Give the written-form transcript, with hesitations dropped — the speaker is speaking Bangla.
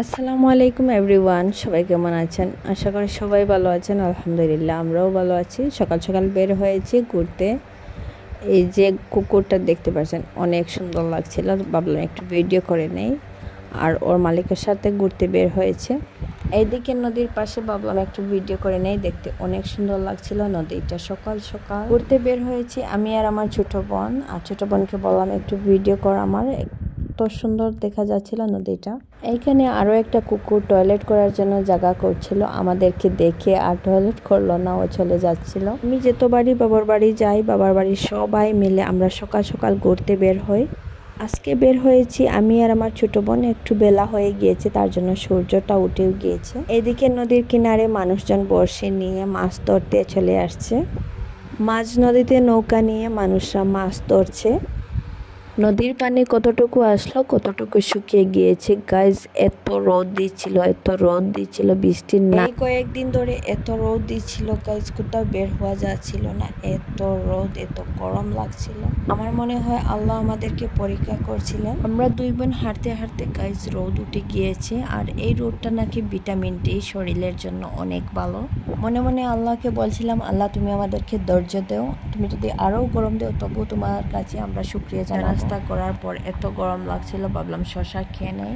আসসালামু আলাইকুম এভরিওয়ান, সবাই কেমন আছেন? আশা করি সবাই ভালো আছেন। আলহামদুলিল্লাহ আমরাও ভালো আছি। সকাল সকাল বের হয়েছি ঘুরতে। এই যে কুকুরটা দেখতে পাচ্ছেন, অনেক সুন্দর লাগছিল, ভাবলাম একটু ভিডিও করে নেই। আর ওর মালিকের সাথে ঘুরতে বের হয়েছে। এইদিকে নদীর পাশে, ভাবলাম একটু ভিডিও করে নেই, দেখতে অনেক সুন্দর লাগছিল নদীটা। সকাল সকাল ঘুরতে বের হয়েছি আমি আর আমার ছোট বোন। আর ছোট বোনকে বললাম একটু ভিডিও কর, আমার এত সুন্দর দেখা যাচ্ছিল নদীটা। এইখানে আরও একটা কুকুর টয়লেট করার জন্য জায়গা করছিল, আমাদেরকে দেখে আর টয়লেট করলো না, ও চলে যাচ্ছিল। আমি যতবারই বাবার বাড়ি যাই, বাবার বাড়ির সবাই মিলে আমরা সকাল সকাল ঘুরতে বের হই। আজকে বের হয়েছি আমি আর আমার ছোট বোন। একটু বেলা হয়ে গিয়েছে, তার জন্য সূর্যটা উঠেও গিয়েছে। এদিকে নদীর কিনারে মানুষজন বর্ষি নিয়ে মাছ ধরতে চলে আসছে। মাঝ নদীতে নৌকা নিয়ে মানুষরা মাছ ধরছে। নদীর পানি কতটুকু আসলো, কতটুকু শুকিয়ে গিয়েছে গাইজ। এত রোদ দিচ্ছিল বৃষ্টির না। এই কয়েকদিন ধরে এত রোদ দিচ্ছিল গাইজ, কোথাও বের হওয়া যাচ্ছিল না। এত রোদ, এত গরম লাগছিল। আমার মনে হয় আল্লাহ আমাদেরকে পরীক্ষা করছিলেন। আমরা দুই বোন হাঁটতে হাঁটতে গাইজ রোদ উঠে গিয়েছে। আর এই রোদটা নাকি ভিটামিন ডি, শরীরের জন্য অনেক ভালো। মনে মনে আল্লাহকে বলছিলাম, আল্লাহ তুমি আমাদেরকে ধৈর্য দেও, তুমি যদি আরো গরম দেও তবু তোমার কাছে আমরা শুকরিয়া জানাই। নাস্তা করার পর এত গরম লাগছিল, ভাবলাম শশা খেয়ে নেই।